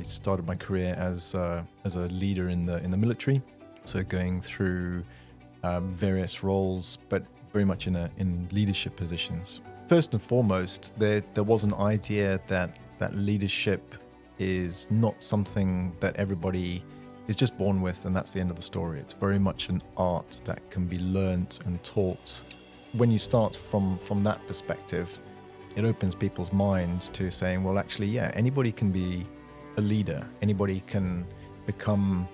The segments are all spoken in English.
started my career as a leader in the military, so going through various roles, but very much in leadership positions. First and foremost, there was an idea that leadership is not something that everybody is just born with, and that's the end of the story. It's very much an art that can be learnt and taught. When you start from that perspective, it opens people's minds to saying, well, actually, yeah, anybody can be a leader. Anybody can become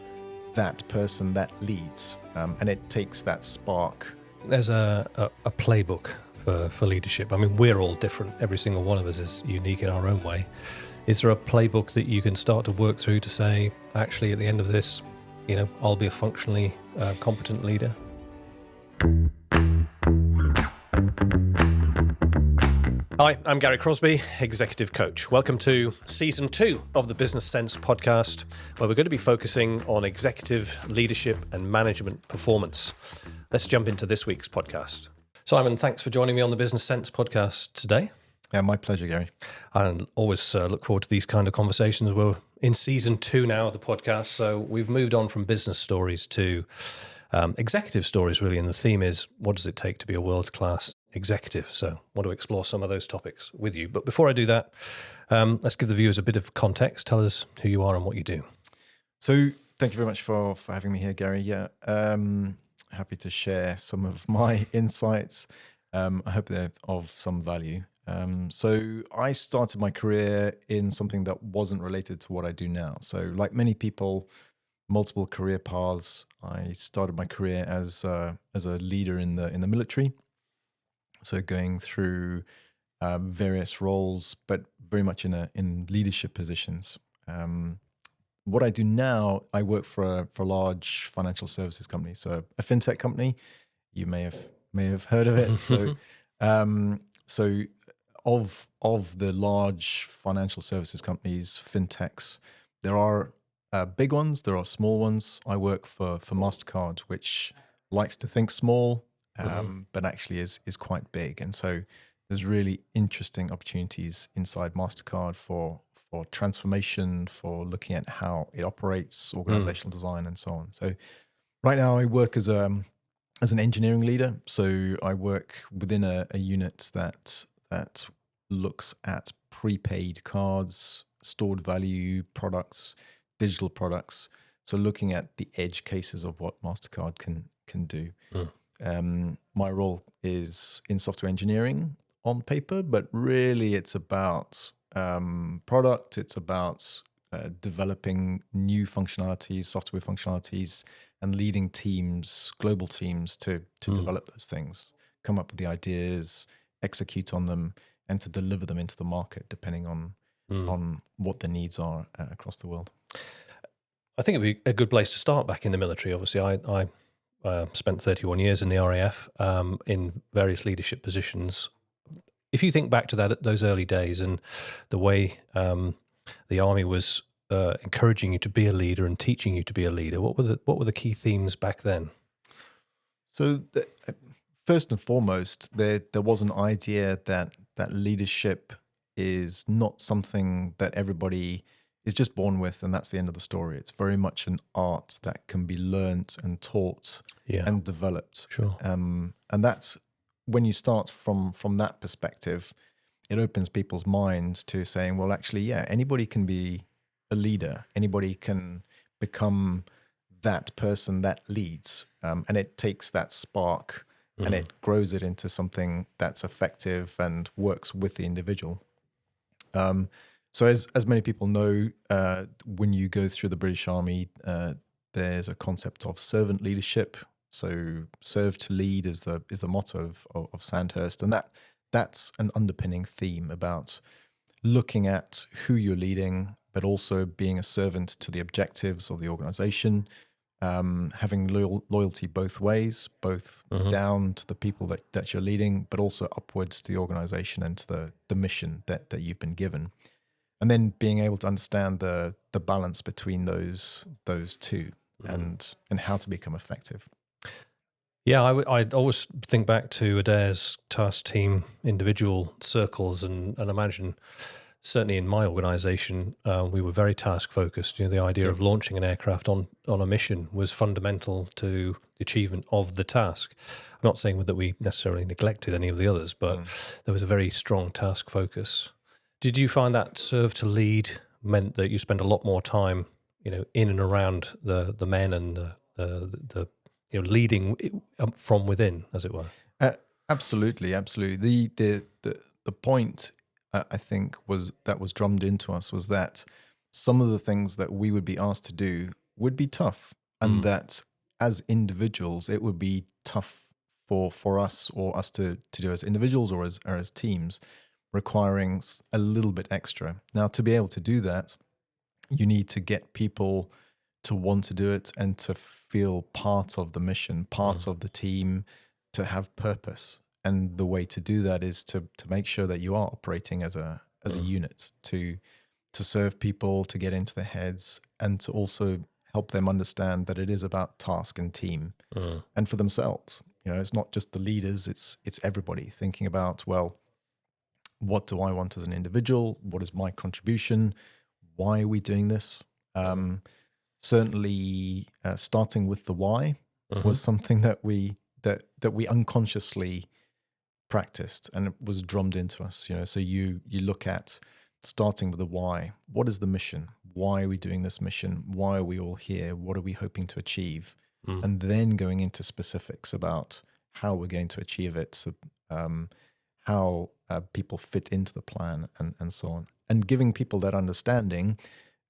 that person that leads, and it takes that spark. There's a playbook for leadership. I mean, we're all different. Every single one of us is unique in our own way. Is there a playbook that you can start to work through to say, actually, at the end of this, I'll be a functionally competent leader? Hi, I'm Garry Crosby, Executive Coach. Welcome to Season 2 of the Business Sense podcast, where we're going to be focusing on executive leadership and management performance. Let's jump into this week's podcast. Simon, thanks for joining me on the Business Sense podcast today. Yeah, my pleasure, Garry. I always look forward to these kind of conversations. We're in Season 2 now of the podcast, so we've moved on from business stories to executive stories, really, and the theme is, what does it take to be a world-class executive? So I want to explore some of those topics with you. But before I do that, let's give the viewers a bit of context. Tell us who you are and what you do. So thank you very much for having me here, Garry. Yeah, happy to share some of my insights. I hope they're of some value. So I started my career in something that wasn't related to what I do now. So like many people, multiple career paths. I started my career as a leader in the military. So going through various roles, but very much in leadership positions. What I do now, I work for a large financial services company, so a fintech company. You may have heard of it. So of the large financial services companies, fintechs, there are big ones, there are small ones. I work for MasterCard, which likes to think small, but actually is quite big. And so there's really interesting opportunities inside MasterCard for transformation, for looking at how it operates, organizational design, and so on. So right now I work as an engineering leader. So I work within a unit that looks at prepaid cards, stored value products, digital products. So looking at the edge cases of what MasterCard can do. My role is in software engineering on paper, but really it's about product. It's about developing new functionalities, software functionalities, and leading teams, global teams, to develop those things, come up with the ideas, execute on them, and to deliver them into the market, depending on what the needs are across the world. I think it'd be a good place to start back in the military. Obviously, I spent 31 years in the RAF in various leadership positions. If you think back to those early days and the way the army was encouraging you to be a leader and teaching you to be a leader, what were the key themes back then? So first and foremost, there was an idea that leadership is not something that everybody is just born with, and that's the end of the story. It's very much an art that can be learnt and taught and developed. Sure. And that's when you start from that perspective, it opens people's minds to saying, well, actually, yeah, anybody can be a leader. Anybody can become that person that leads, and it takes that spark and it grows it into something that's effective and works with the individual. So as many people know, when you go through the British Army, there's a concept of servant leadership. So serve to lead is the motto of Sandhurst, and that's an underpinning theme about looking at who you're leading, but also being a servant to the objectives of the organization, having loyalty both ways, both down to the people that you're leading, but also upwards to the organization and to the mission that you've been given. And then being able to understand the balance between those two and how to become effective. Yeah, I'd always think back to Adair's task team individual circles and imagine certainly in my organisation, we were very task focused. The idea of launching an aircraft on a mission was fundamental to the achievement of the task. I'm not saying that we necessarily neglected any of the others, but there was a very strong task focus. Did you find that serve to lead meant that you spent a lot more time, in and around the men and the leading from within, as it were? Absolutely. The point I think was drummed into us was that some of the things that we would be asked to do would be tough, and that as individuals it would be tough for us or us to do as individuals or as teams, requiring a little bit extra. Now, to be able to do that, you need to get people to want to do it and to feel part of the mission, part of the team, to have purpose. And the way to do that is to make sure that you are operating as a unit, to serve people, to get into their heads, and to also help them understand that it is about task and team, and for themselves. It's not just the leaders; it's everybody thinking about, well, what do I want as an individual? What is my contribution? Why are we doing this? Certainly, starting with the why was something that we unconsciously practiced, and it was drummed into us. So you look at starting with the why. What is the mission? Why are we doing this mission? Why are we all here? What are we hoping to achieve? And then going into specifics about how we're going to achieve it, so, how people fit into the plan, and so on. And giving people that understanding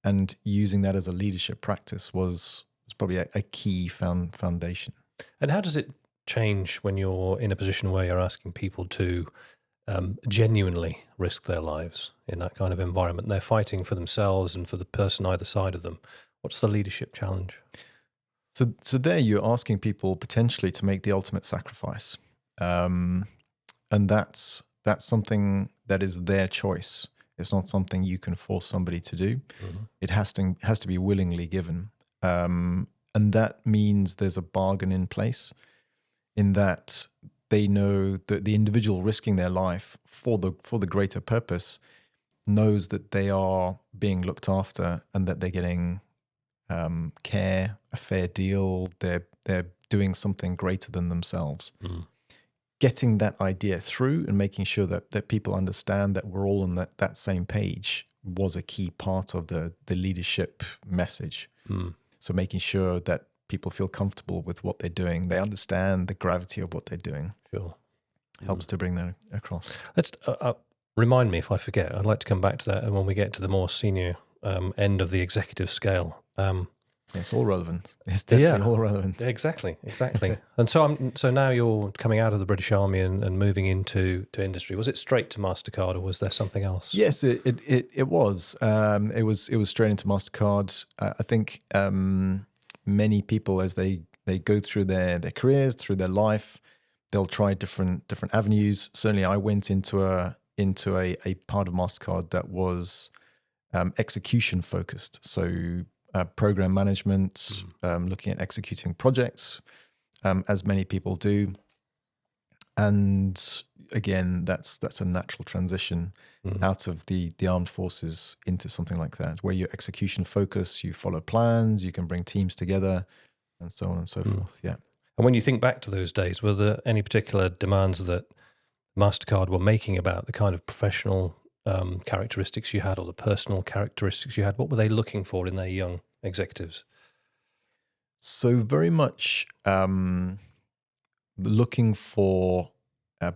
and using that as a leadership practice was probably a key foundation. And how does it change when you're in a position where you're asking people to genuinely risk their lives in that kind of environment? They're fighting for themselves and for the person either side of them. What's the leadership challenge? So there you're asking people potentially to make the ultimate sacrifice. And that's something that is their choice. It's not something you can force somebody to do. It has to be willingly given. And that means there's a bargain in place, in that they know that the individual risking their life for the greater purpose knows that they are being looked after and that they're getting care, a fair deal. They're doing something greater than themselves. Getting that idea through and making sure that people understand that we're all on that same page was a key part of the leadership message. So making sure that people feel comfortable with what they're doing, they understand the gravity of what they're doing. Sure. Helps to bring that across. Let's remind me if I forget. I'd like to come back to that, and when we get to the more senior end of the executive scale. It's all relevant. It's definitely all relevant. Exactly. And so now you're coming out of the British Army and moving into industry. Was it straight to MasterCard, or was there something else? Yes, it was. It was straight into MasterCard. I think many people, as they go through their careers, through their life, they'll try different avenues. Certainly, I went into a part of MasterCard that was execution focused. So program management, looking at executing projects, as many people do. And again, that's a natural transition out of the armed forces into something like that, where you're execution focused, you follow plans, you can bring teams together, and so on and so forth. Yeah. And when you think back to those days, were there any particular demands that MasterCard were making about the kind of professional characteristics you had, or the personal characteristics you had? What were they looking for in their young executives? So very much looking for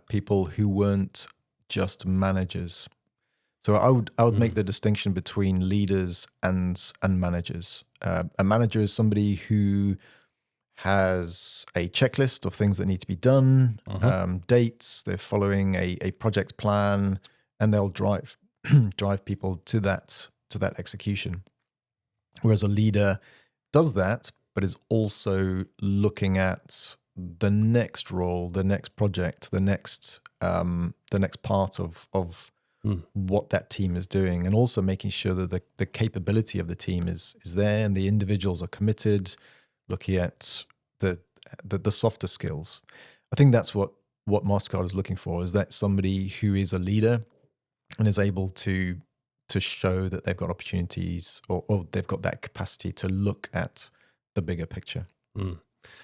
people who weren't just managers. So I would make the distinction between leaders and managers. A manager is somebody who has a checklist of things that need to be done, dates. They're following a project plan, and they'll drive people to that execution. Whereas a leader does that, but is also looking at the next role, the next project, the next part of what that team is doing, and also making sure that the capability of the team is there and the individuals are committed. Looking at the softer skills. I think that's what MasterCard is looking for, is that somebody who is a leader and is able to to show that they've got opportunities or they've got that capacity to look at the bigger picture.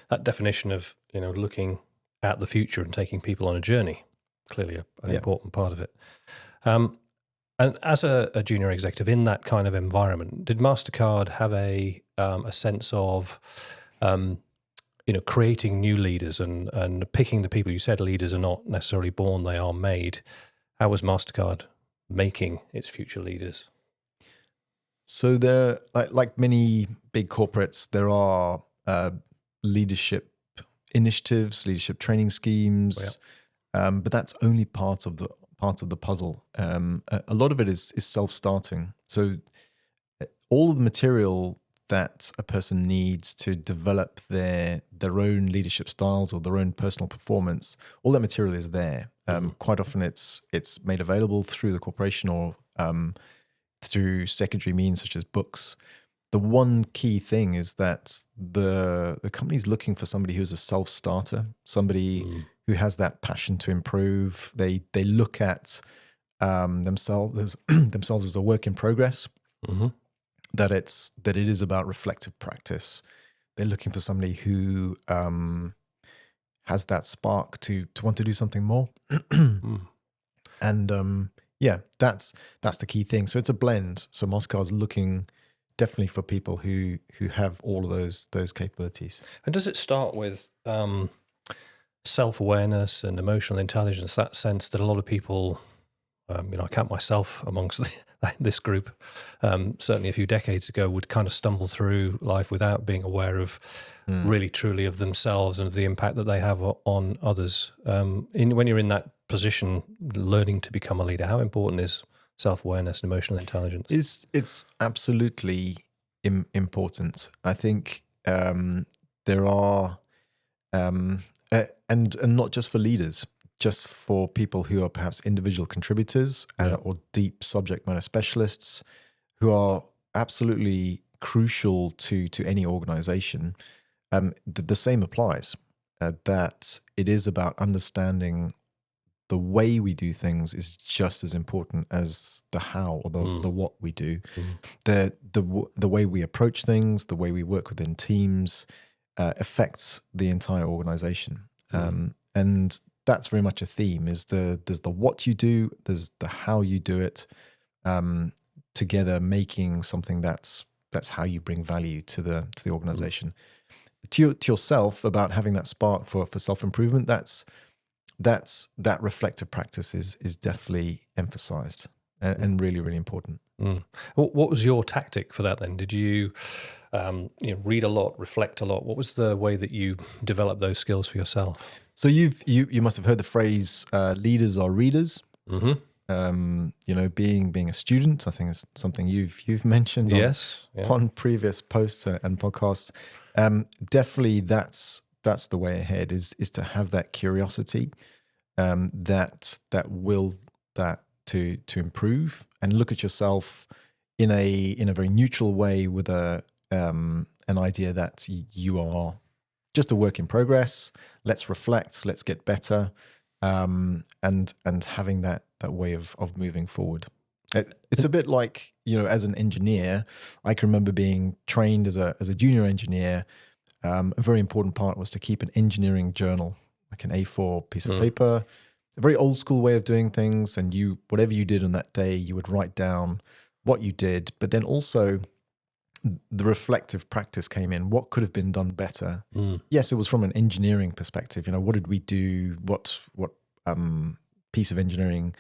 That definition of, looking at the future and taking people on a journey, clearly an important part of it. And as a junior executive in that kind of environment, did MasterCard have a sense of, creating new leaders and picking the people? You said leaders are not necessarily born, they are made. How was MasterCard making its future leaders? So there, like many big corporates, there are leadership initiatives, leadership training schemes, but that's only part of the puzzle. A lot of it is self-starting. So all of the material that a person needs to develop their own leadership styles or their own personal performance, all that material is there. Quite often it's made available through the corporation or through secondary means such as books. The one key thing is that the company's looking for somebody who's a self-starter, somebody who has that passion to improve. They look at themselves as a work in progress. That it is about reflective practice. They're looking for somebody who has that spark to want to do something more. And that's the key thing. So it's a blend. So MasterCard's looking definitely for people who have all of those capabilities. And does it start with self-awareness and emotional intelligence, that sense that a lot of people, I count myself amongst this group, certainly a few decades ago, would kind of stumble through life without being aware of really truly of themselves and of the impact that they have on others. When you're in that position, learning to become a leader, how important is self-awareness and emotional intelligence? It's absolutely important. I think there are, and not just for leaders, just for people who are perhaps individual contributors or deep subject matter specialists who are absolutely crucial to any organization. The same applies, that it is about understanding the way we do things is just as important as the how or the what we do. The way we approach things, the way we work within teams affects the entire organization. And that's very much a theme, is there's the what you do, there's the how you do it, together making something that's how you bring value to the organization. To yourself, about having that spark for self-improvement, that reflective practice is definitely emphasized and really, really important. What was your tactic for that then? Did you read a lot, reflect a lot? What was the way that you developed those skills for yourself? So you must have heard the phrase "leaders are readers." Being a student, I think is something you've mentioned on previous posts and podcasts. Definitely, that's the way ahead. Is to have that curiosity, that will to improve and look at yourself in a very neutral way with an idea that you are just a work in progress. Let's reflect. Let's get better, and having that way of moving forward. It's a bit like, as an engineer, I can remember being trained as a junior engineer. A very important part was to keep an engineering journal, like an A4 piece of paper, a very old school way of doing things. And whatever you did on that day, you would write down what you did, but then also the reflective practice came in. What could have been done better? Yes, it was from an engineering perspective. What did we do? What piece of engineering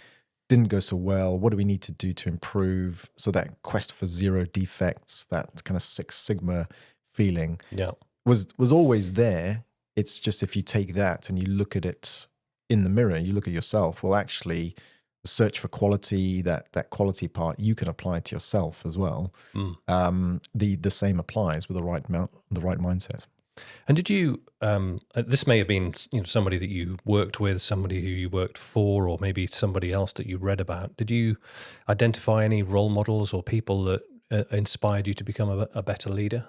didn't go so well? What do we need to do to improve? So that quest for zero defects, that kind of Six Sigma feeling, was always there. It's just, if you take that and you look at it in the mirror, you look at yourself, well, actually, the search for quality, that quality part, you can apply to yourself as well. The same applies with the right mindset. And did you? This may have been somebody that you worked with, somebody who you worked for, or maybe somebody else that you read about. Did you identify any role models or people that inspired you to become a better leader?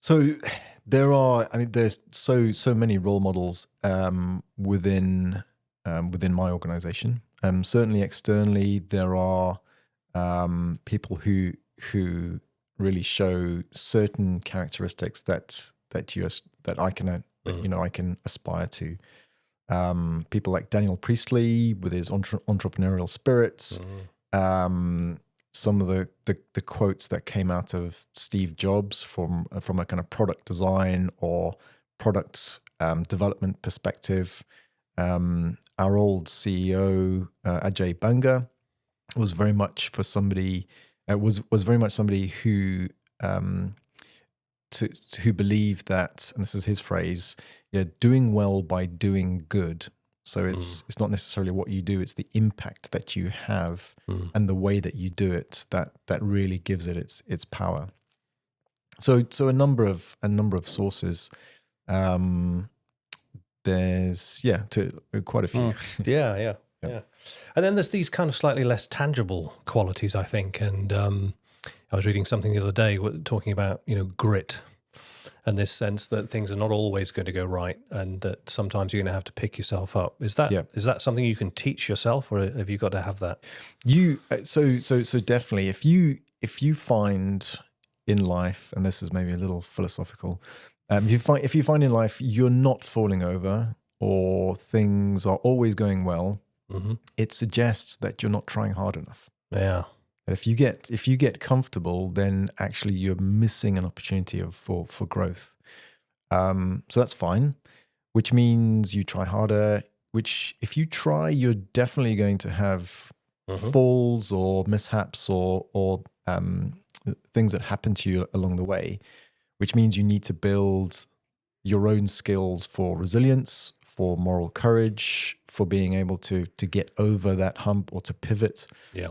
So there's so many role models within my organization. Certainly externally, there are people who really show certain characteristics that I can I can aspire to. People like Daniel Priestley with his entrepreneurial spirits. Some of the quotes that came out of Steve Jobs from a kind of product design or product development perspective. Our old CEO Ajay Banga was very much for somebody was very much somebody who who believed that, and this is his phrase, doing well by doing good. So it's not necessarily what you do; it's the impact that you have and the way that you do it that really gives it its power. So a number of sources. There's quite a few. Yeah. And then there's these kind of slightly less tangible qualities, I think. And I was reading something the other day talking about, grit and this sense that things are not always going to go right and that sometimes you're going to have to pick yourself up. Is that something you can teach yourself, or have you got to have that? So definitely, if you find in life, and this is maybe a little philosophical, if you find in life you're not falling over or things are always going well, it suggests that you're not trying hard enough. Yeah. If you get comfortable, then actually you're missing an opportunity for growth. So that's fine, which means you try harder. Which if you try, you're definitely going to have falls or mishaps or things that happen to you along the way. Which means you need to build your own skills for resilience, for moral courage, for being able to get over that hump or to pivot. Yeah.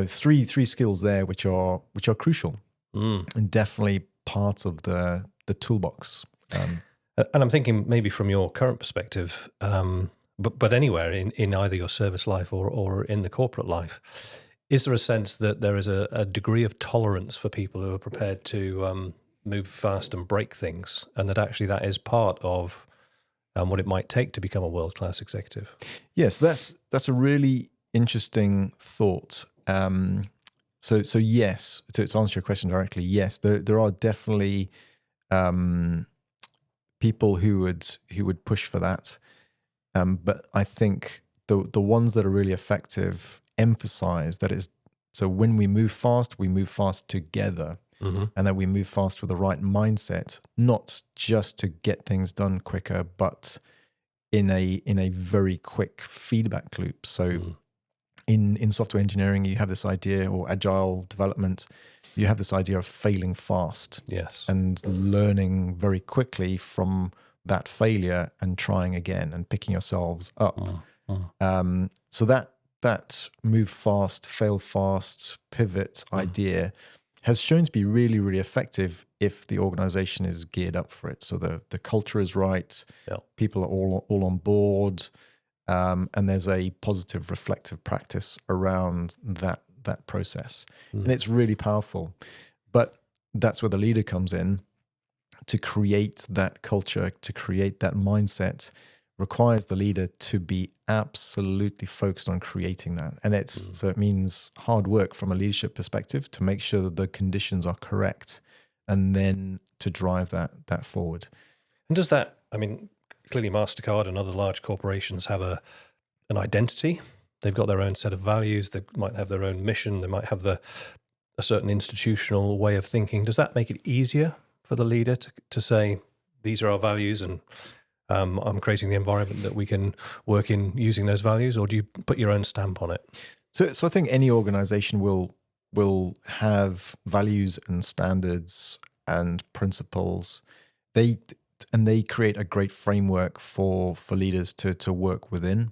Three skills there which are crucial and definitely part of the toolbox. And I'm thinking maybe from your current perspective, but anywhere in either your service life or in the corporate life, is there a sense that there is a degree of tolerance for people who are prepared to move fast and break things, and that actually that is part of what it might take to become a world-class executive? Yes, that's a really interesting thought. So yes, to answer your question directly, yes, there are definitely people who would push for that, but I think the ones that are really effective emphasize that it's so when we move fast together. And that we move fast with the right mindset, not just to get things done quicker, but in a very quick feedback loop. So in software engineering, you have this idea, or agile development, you have this idea of failing fast. Yes. And learning very quickly from that failure and trying again and picking yourselves up. So that move fast, fail fast, pivot idea has shown to be really, really effective if the organization is geared up for it. So the culture is right, people are all on board, and there's a positive, reflective practice around that process. And it's really powerful. But that's where the leader comes in. To create that culture, to create that mindset, requires the leader to be absolutely focused on creating that. And so it means hard work from a leadership perspective to make sure that the conditions are correct and then to drive that forward. And does that, clearly MasterCard and other large corporations have an identity. They've got their own set of values. They might have their own mission. They might have a certain institutional way of thinking. Does that make it easier for the leader to say, these are our values and I'm creating the environment that we can work in using those values, or do you put your own stamp on it? So I think any organization will have values and standards and principles. They create a great framework for leaders to work within.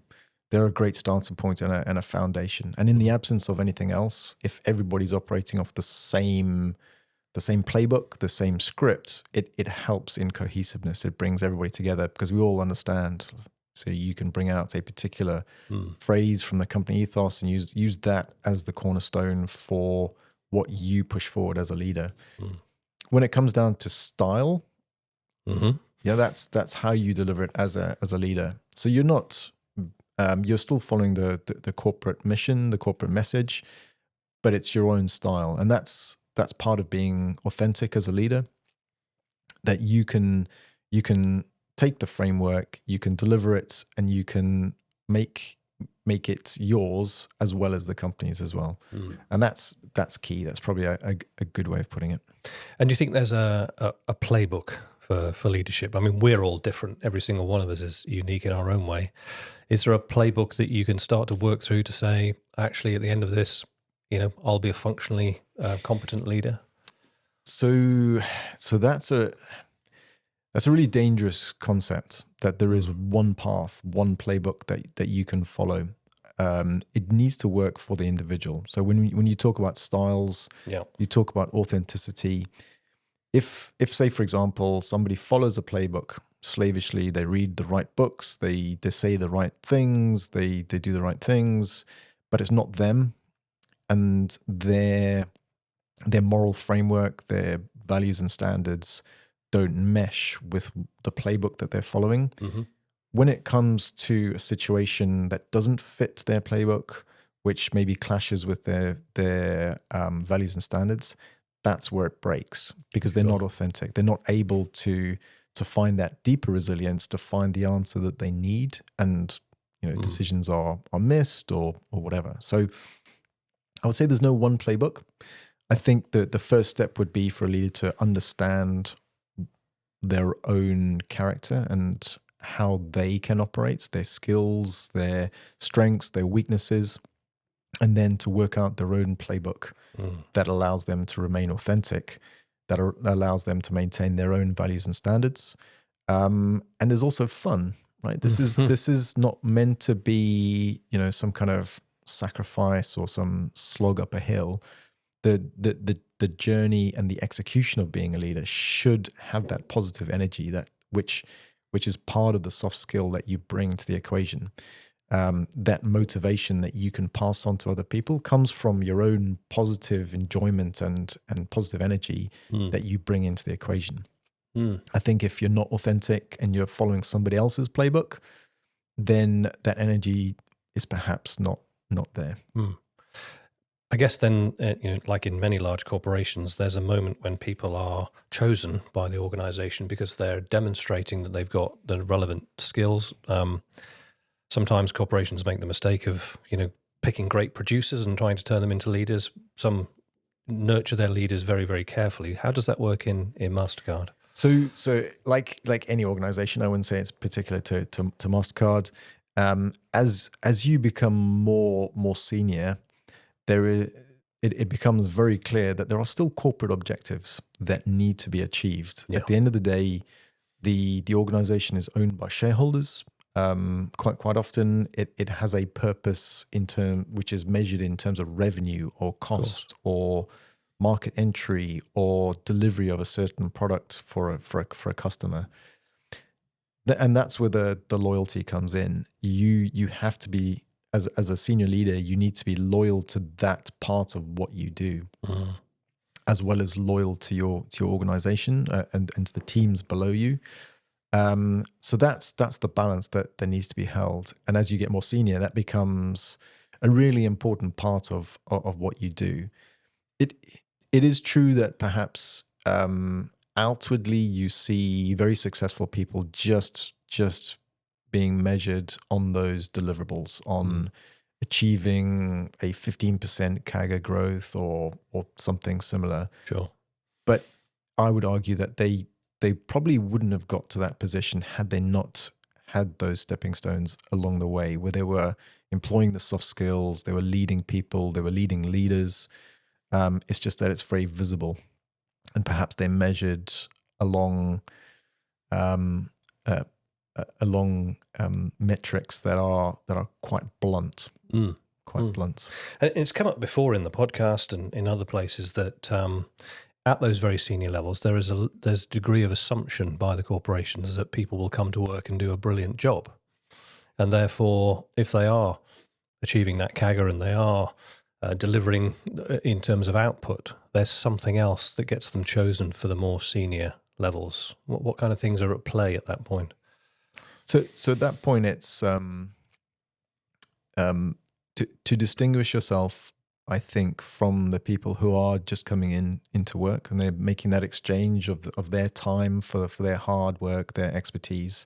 They're a great starting point and a foundation. And in the absence of anything else, if everybody's operating off the same playbook, the same script, it helps in cohesiveness. It brings everybody together because we all understand. So you can bring out a particular phrase from the company ethos and use that as the cornerstone for what you push forward as a leader. When it comes down to style, that's how you deliver it as a leader. So you're not You're still following the corporate mission, the corporate message, but it's your own style, and that's part of being authentic as a leader. That you can take the framework, you can deliver it, and you can make it yours as well as the company's as well. And that's key. That's probably a good way of putting it. And do you think there's a playbook for leadership? I mean, we're all different. Every single one of us is unique in our own way. Is there a playbook that you can start to work through to say, actually, at the end of this, I'll be a functionally competent leader? So that's a really dangerous concept, that there is one path, one playbook that you can follow. It needs to work for the individual. So when you talk about styles, you talk about authenticity. If say, for example, somebody follows a playbook slavishly, they read the right books, they say the right things, they do the right things, but it's not them, and their moral framework, their values and standards don't mesh with the playbook that they're following. Mm-hmm. When it comes to a situation that doesn't fit their playbook, which maybe clashes with their values and standards, that's where it breaks, because they're not authentic. They're not able to find that deeper resilience, to find the answer that they need, and decisions are missed or whatever. So I would say there's no one playbook. I think that the first step would be for a leader to understand their own character and how they can operate, their skills, their strengths, their weaknesses, and then to work out their own playbook that allows them to remain authentic, that allows them to maintain their own values and standards. And there's also fun, right? This is not meant to be, some kind of sacrifice or some slog up a hill. The journey and the execution of being a leader should have that positive energy, which is part of the soft skill that you bring to the equation. That motivation that you can pass on to other people comes from your own positive enjoyment and positive energy that you bring into the equation. I think if you're not authentic and you're following somebody else's playbook, then that energy is perhaps not there. I guess then, like in many large corporations, there's a moment when people are chosen by the organization because they're demonstrating that they've got the relevant skills. Sometimes corporations make the mistake of, picking great producers and trying to turn them into leaders. Some nurture their leaders very, very carefully. How does that work in MasterCard? So like any organization, I wouldn't say it's particular to MasterCard. As you become more senior, it becomes very clear that there are still corporate objectives that need to be achieved. At the end of the day, the organization is owned by shareholders. Quite often, it has a purpose which is measured in terms of revenue or cost or market entry or delivery of a certain product for a customer. And that's where the loyalty comes in. You have to be, as a senior leader, you need to be loyal to that part of what you do, as well as loyal to your organization and to the teams below you. So that's the balance that needs to be held. And as you get more senior, that becomes a really important part of what you do. It is true that perhaps outwardly you see very successful people just being measured on those deliverables, on achieving a 15% CAGR growth or something similar. Sure. But I would argue that they probably wouldn't have got to that position had they not had those stepping stones along the way, where they were employing the soft skills, they were leading people, they were leading leaders. It's just that it's very visible, and perhaps they're measured along metrics that are quite blunt. Blunt. And it's come up before in the podcast and in other places that at those very senior levels, there's a degree of assumption by the corporations that people will come to work and do a brilliant job, and therefore, if they are achieving that CAGR and they are delivering in terms of output, there's something else that gets them chosen for the more senior levels. What kind of things are at play at that point? So at that point, it's to distinguish yourself, I think, from the people who are just coming into work and they're making that exchange of their time for their hard work, their expertise,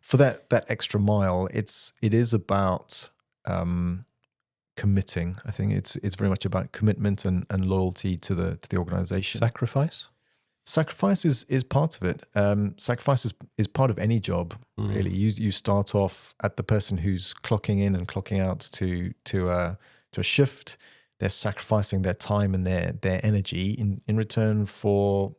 for that extra mile. It is about committing. I think it's very much about commitment and loyalty to the organization. Sacrifice is part of it. Sacrifice is part of any job, really. You start off at the person who's clocking in and clocking out to a shift. They're sacrificing their time and their energy in return for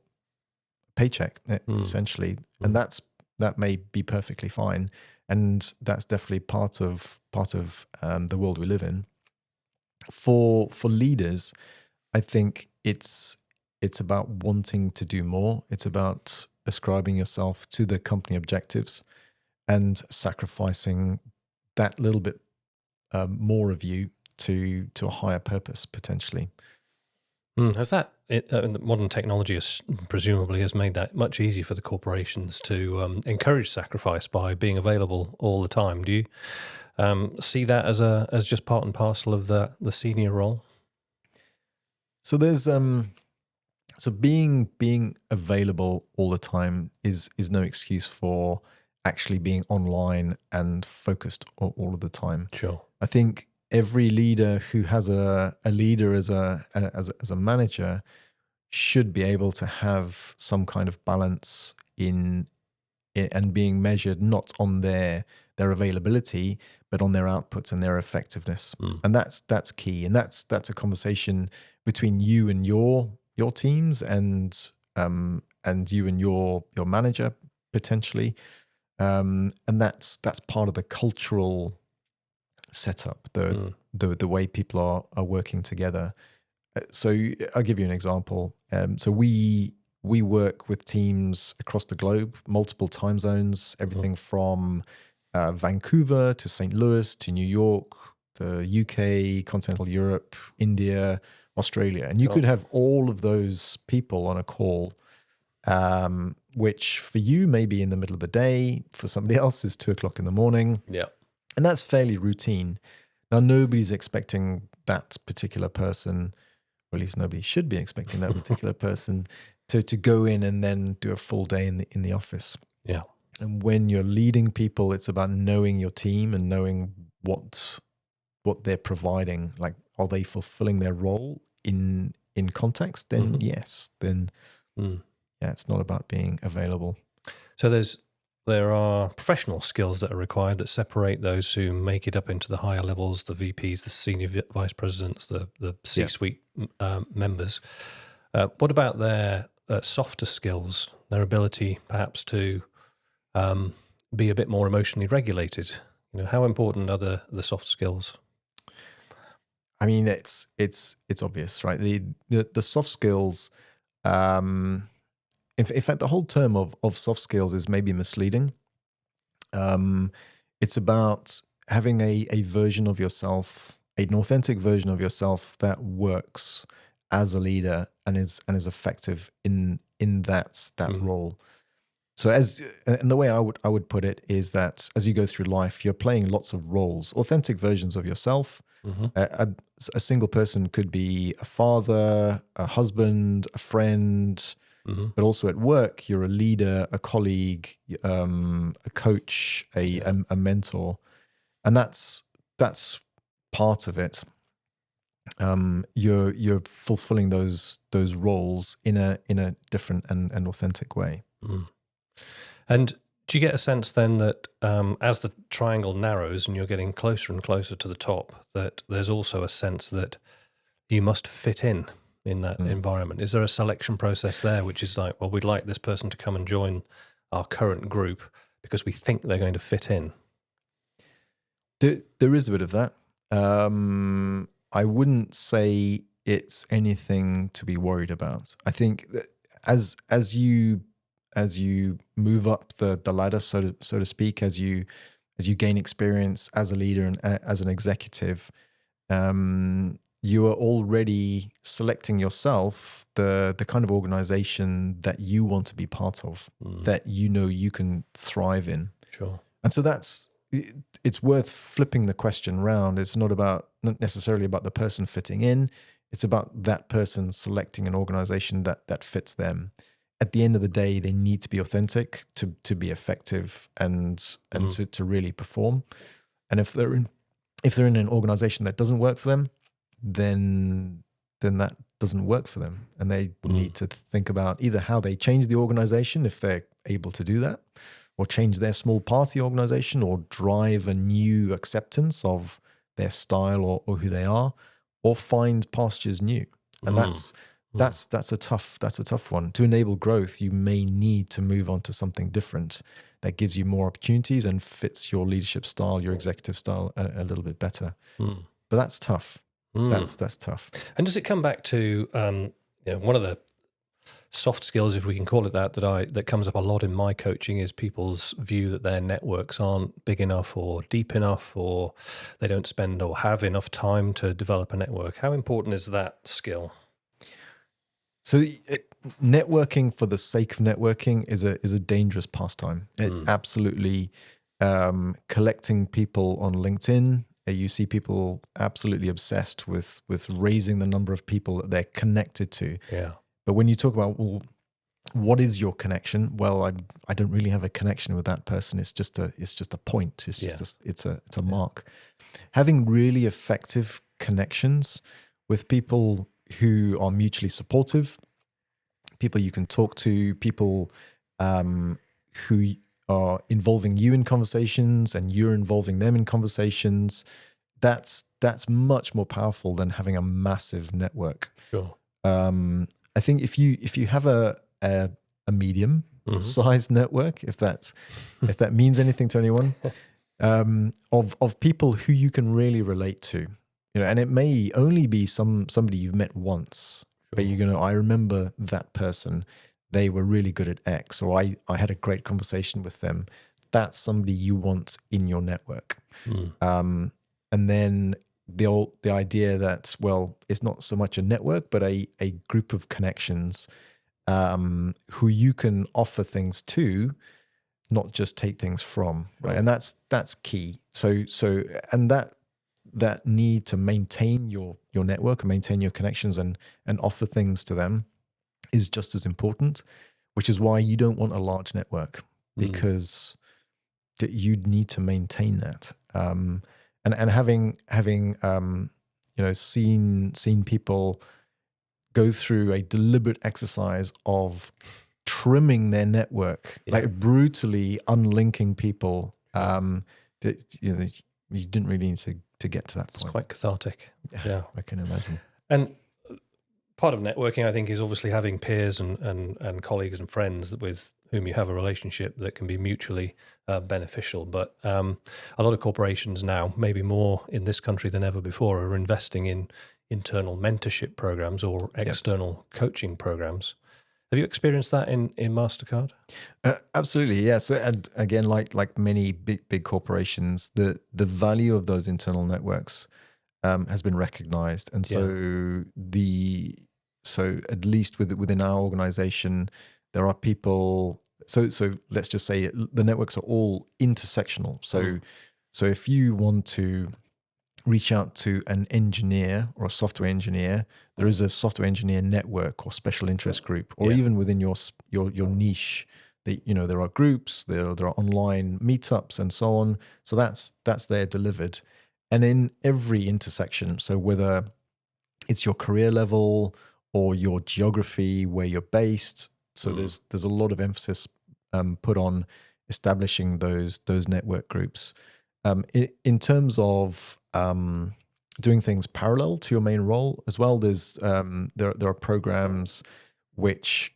a paycheck, essentially. And that may be perfectly fine. And that's definitely part of the world we live in. For leaders, I think it's about wanting to do more. It's about ascribing yourself to the company objectives and sacrificing that little bit more of you to a higher purpose, potentially. Has that modern technology presumably has made that much easier for the corporations to encourage sacrifice by being available all the time? Do you see that as just part and parcel of the senior role? So there's so being available all the time is no excuse for actually being online and focused all of the time. Sure. I think every leader who has a leader as a manager should be able to have some kind of balance in and being measured not on their availability, but on their outputs and their effectiveness. And that's key. And that's a conversation between you and your teams and you and your manager potentially. And that's part of the cultural setup, the way people are working together. So I'll give you an example. So we work with teams across the globe, multiple time zones, everything from Vancouver to St. Louis to New York, the UK, continental Europe, India, Australia. And you could have all of those people on a call, which for you may be in the middle of the day, for somebody else is 2:00 in the morning. Yeah. And that's fairly routine. Now, nobody's expecting that particular person, or at least nobody should be expecting that particular person to go in and then do a full day in the office. Yeah. And when you're leading people, it's about knowing your team and knowing what they're providing. Like, are they fulfilling their role in context? Then yes. Then yeah, it's not about being available. So there are professional skills that are required that separate those who make it up into the higher levels, the VPs, the senior vice presidents, the C-suite members. What about their softer skills, their ability perhaps to be a bit more emotionally regulated? How important are the soft skills? I mean, it's obvious, right? The soft skills. In fact, the whole term of soft skills is maybe misleading. It's about having a version of yourself, an authentic version of yourself that works as a leader and is effective in that role. So and the way I would put it is that as you go through life, you're playing lots of roles, authentic versions of yourself. A single person could be a father, a husband, a friend, but also at work, you're a leader, a colleague, a coach, a mentor, and that's part of it. You're fulfilling those roles in a different and authentic way. And do you get a sense then that as the triangle narrows and you're getting closer and closer to the top, that there's also a sense that you must fit in that environment? Is there a selection process there, which is like, well, we'd like this person to come and join our current group because we think they're going to fit in? There is a bit of that. I wouldn't say it's anything to be worried about. I think that as you move up the ladder, so to speak, as you gain experience as a leader and as an executive, you are already selecting yourself the kind of organization that you want to be part of, that you can thrive in. Sure. And so that's it's worth flipping the question round. It's not necessarily about the person fitting in. It's about that person selecting an organization that fits them. At the end of the day, they need to be authentic to be effective and to really perform. And if they're in an organization that doesn't work for them, then that doesn't work for them. And they need to think about either how they change the organization, if they're able to do that, or change their small party organization, or drive a new acceptance of their style or who they are, or find pastures new. And that's a tough one. To enable growth, you may need to move on to something different that gives you more opportunities and fits your leadership style, your executive style a little bit better. But that's tough. That's tough. And does it come back to one of the soft skills, if we can call it that comes up a lot in my coaching, is people's view that their networks aren't big enough or deep enough, or they don't spend or have enough time to develop a network. How important is that skill? So networking for the sake of networking is a dangerous pastime. It absolutely, collecting people on LinkedIn, you see people absolutely obsessed with raising the number of people that they're connected to. Yeah. But when you talk about, well, what is your connection? Well, I don't really have a connection with that person. It's just a point. It's just it's a mark. Having really effective connections with people who are mutually supportive, people you can talk to, people who are involving you in conversations and you're involving them in conversations, that's much more powerful than having a massive network. Sure. I think if you have a medium sized network, if that means anything to anyone, of people who you can really relate to, and it may only be somebody you've met once, but I remember that person. They were really good at X, or I had a great conversation with them. That's somebody you want in your network. And then the idea that, well, it's not so much a network, but a group of connections who you can offer things to, not just take things from. Right? And that's key. So and that need to maintain your network and maintain your connections and offer things to them is just as important, which is why you don't want a large network, because you'd need to maintain that. And having seen people go through a deliberate exercise of trimming their network, like brutally unlinking people, you didn't really need to get to that point. It's quite cathartic. Yeah, I can imagine. And part of networking, I think, is obviously having peers and colleagues and friends with whom you have a relationship that can be mutually beneficial. But a lot of corporations now, maybe more in this country than ever before, are investing in internal mentorship programs or external coaching programs. Have you experienced that in MasterCard? Absolutely, yes. So, and again, like many big corporations, the value of those internal networks has been recognized, and so at least within our organization, there are people. So let's just say the networks are all intersectional. So if you want to reach out to an engineer or a software engineer, there is a software engineer network or special interest group, or even within your niche. There are groups, there are online meetups and so on. So that's there delivered, and in every intersection. So whether it's your career level or your geography, where you're based, so there's a lot of emphasis put on establishing those network groups. In terms of doing things parallel to your main role as well, there are programs which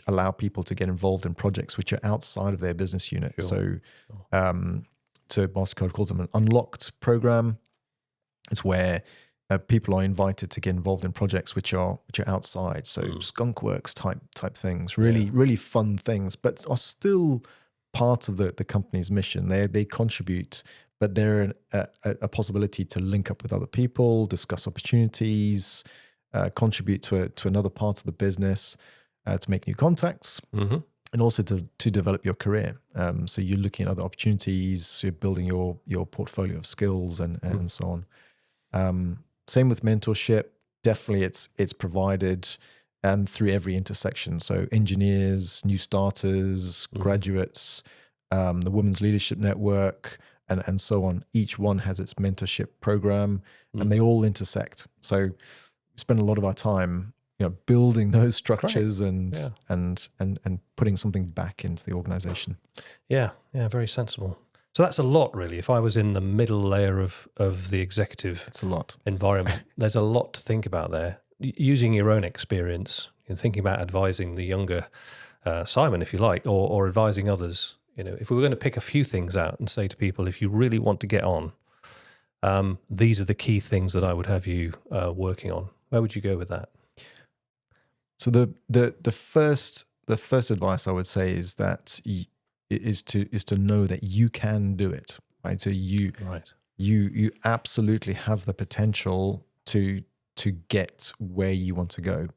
allow people to get involved in projects which are outside of their business unit. Sure. So MasterCard calls them an unlocked program. It's where people are invited to get involved in projects which are outside. So skunk works type things, really fun things, but are still part of the company's mission. They contribute, but they're a possibility to link up with other people, discuss opportunities, contribute to another part of the business, to make new contacts. and also to develop your career. So you're looking at other opportunities, you're building your portfolio of skills and so on. Same with mentorship. Definitely, it's provided through every intersection. So engineers, new starters, graduates, the Women's Leadership Network, and so on. Each one has its mentorship program, and they all intersect. So we spend a lot of our time, building those structures and putting something back into the organization. Yeah, very sensible. So that's a lot, really. If I was in the middle layer of the executive It's a lot. environment, there's a lot to think about there. Using your own experience, thinking about advising the younger Simon, if you like, or advising others. If we were going to pick a few things out and say to people, if you really want to get on, these are the key things that I would have you working on. Where would you go with that? So the first advice I would say is that is to know that you can do it, right? So you absolutely have the potential to get where you want to go.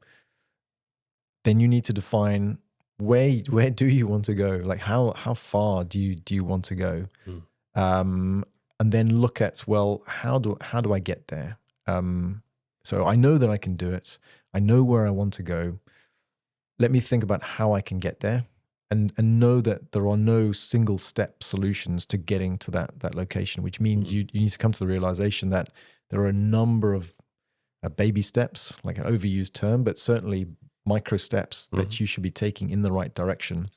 Then you need to define where do you want to go? Like how far do you want to go? And then look at, well, how do I get there? So I know that I can do it. I know where I want to go. Let me think about how I can get there, and know that there are no single step solutions to getting to that location, which means you need to come to the realization that there are a number of baby steps, like an overused term, but certainly micro steps that you should be taking in the right direction.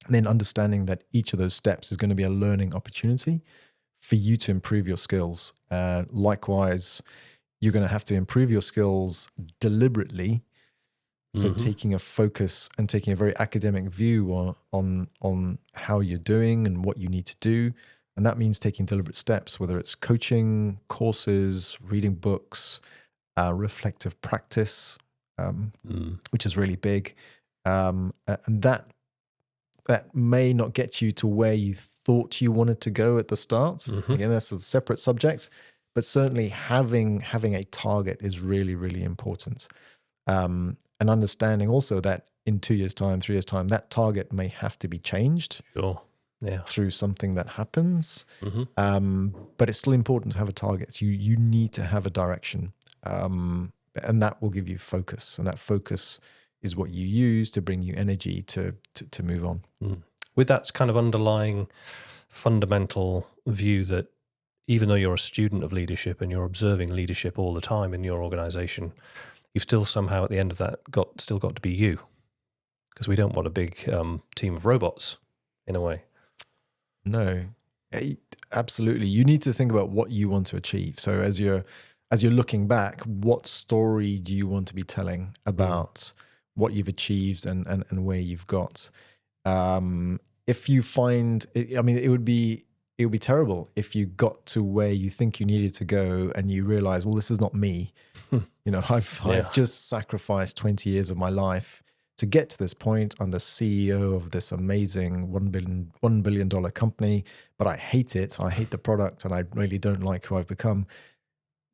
And then understanding that each of those steps is going to be a learning opportunity for you to improve your skills. Likewise, you're going to have to improve your skills deliberately. So taking a focus and taking a very academic view on how you're doing and what you need to do. And that means taking deliberate steps, whether it's coaching, courses, reading books, reflective practice, which is really big. And that may not get you to where you thought you wanted to go at the start. Again, that's a separate subject, but certainly having a target is really, really important. And understanding also that in 2 years' time, 3 years' time, that target may have to be changed through something that happens. But it's still important to have a target. You need to have a direction. And that will give you focus. And that focus is what you use to bring you energy to move on. With that kind of underlying fundamental view that even though you're a student of leadership and you're observing leadership all the time in your organization, you've still somehow at the end of that still got to be you, because we don't want a big team of robots in a way. No, absolutely. You need to think about what you want to achieve. So as you're looking back, what story do you want to be telling about what you've achieved and where you've got? If you find, it would be terrible if you got to where you think you needed to go and you realize, well, this is not me. I've just sacrificed 20 years of my life to get to this point. I'm the CEO of this amazing $1 billion company, but I hate it. I hate the product and I really don't like who I've become.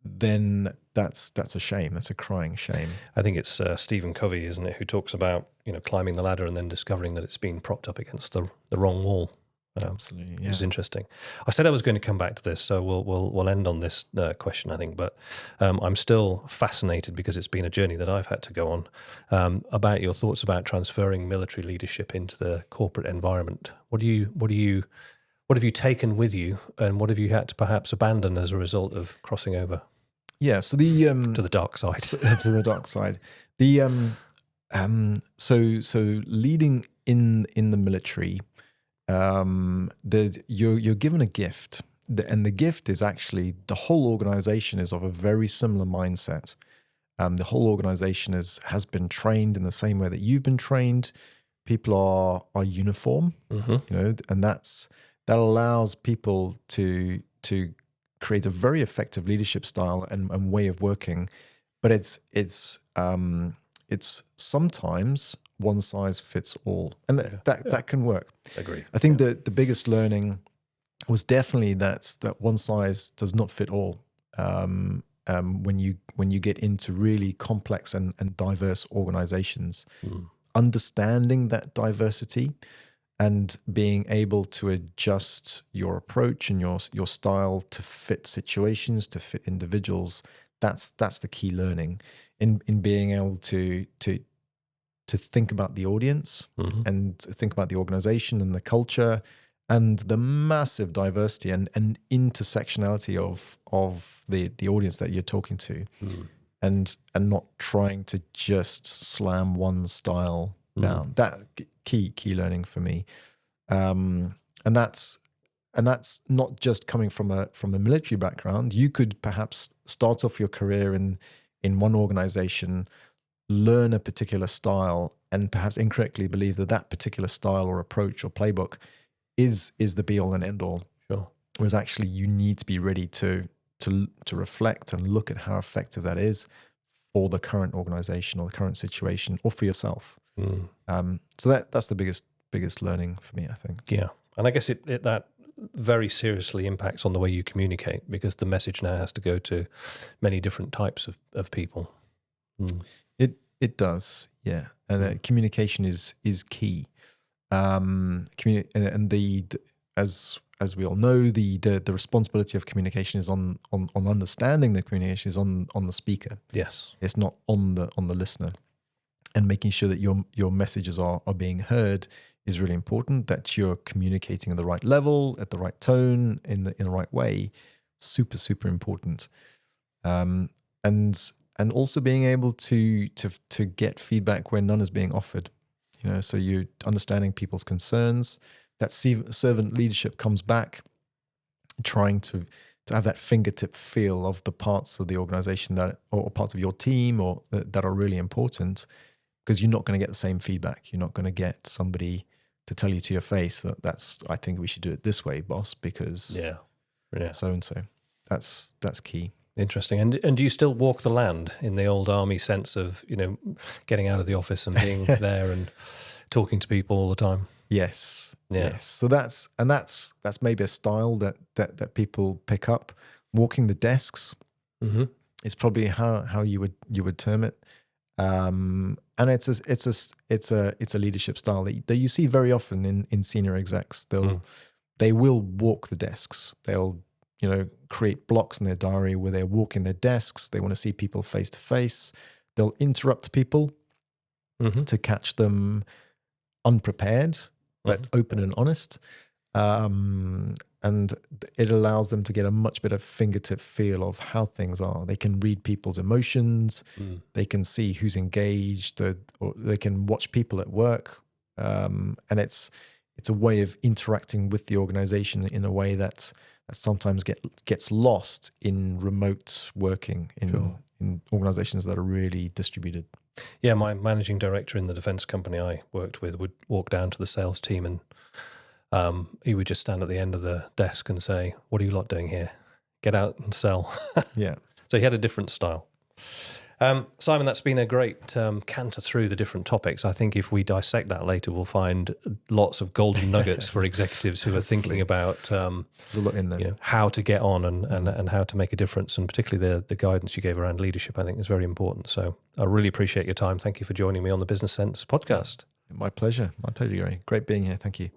Then that's a shame. That's a crying shame. I think it's Stephen Covey, isn't it, who talks about climbing the ladder and then discovering that it's been propped up against the wrong wall. Absolutely, yeah. Which is interesting. I said I was going to come back to this, so we'll end on this question, I think. But I'm still fascinated, because it's been a journey that I've had to go on, about your thoughts about transferring military leadership into the corporate environment. What have you taken with you, and what have you had to perhaps abandon as a result of crossing over? Yeah, so to the dark side. To the dark side. So leading in the military. You're given a gift, and the gift is actually the whole organization is of a very similar mindset. The whole organization has been trained in the same way that you've been trained. People are uniform, and that allows people to create a very effective leadership style and way of working. But it's sometimes one size fits all, and that can work. Agree. I think the biggest learning was definitely that one size does not fit all. When you get into really complex and diverse organizations, understanding that diversity and being able to adjust your approach and your style to fit situations, to fit individuals. That's the key learning in being able to think about the audience and think about the organization and the culture and the massive diversity and intersectionality of the audience that you're talking to, and not trying to just slam one style down. That key learning for me, and that's not just coming from a military background. You could perhaps start off your career in one organization, learn a particular style, and perhaps incorrectly believe that particular style or approach or playbook is the be all and end all. Sure. Whereas actually you need to be ready to reflect and look at how effective that is for the current organization or the current situation or for yourself. So that's the biggest learning for me, I think. Yeah. And I guess it that very seriously impacts on the way you communicate, because the message now has to go to many different types of people. It does, yeah. And communication is key. And as we all know, the responsibility of communication is on understanding the communication is on the speaker. Yes, it's not on the listener. And making sure that your messages are being heard is really important. That you're communicating at the right level, at the right tone, in the right way. Super important. And also being able to get feedback where none is being offered. So you're understanding people's concerns. That servant leadership comes back, trying to have that fingertip feel of the parts of the organization or parts of your team or that are really important, because you're not going to get the same feedback. You're not going to get somebody to tell you to your face I think we should do it this way, boss, because so and so. That's key. Interesting. And do you still walk the land in the old army sense of, getting out of the office and being there and talking to people all the time? Yes. Yeah. Yes. So that's maybe a style that people pick up. Walking the desks is probably how you would term it. And it's a leadership style that you see very often in senior execs. They will walk the desks. They'll create blocks in their diary where they're walking their desks. They want to see people face to face. They'll interrupt people to catch them unprepared, but open and honest. And it allows them to get a much better fingertip feel of how things are. They can read people's emotions. They can see who's engaged, or they can watch people at work. And it's a way of interacting with the organization in a way that sometimes gets lost in remote working in organizations that are really distributed. Yeah, my managing director in the defense company I worked with would walk down to the sales team and he would just stand at the end of the desk and say, "What are you lot doing here? Get out and sell." Yeah. So he had a different style. Simon, that's been a great canter through the different topics. I think if we dissect that later, we'll find lots of golden nuggets for executives who are thinking about there's a lot in there. How to get on and how to make a difference, and particularly the guidance you gave around leadership, I think is very important. So I really appreciate your time. Thank you for joining me on the Business Sense podcast. My pleasure, Gary. Great being here. Thank you.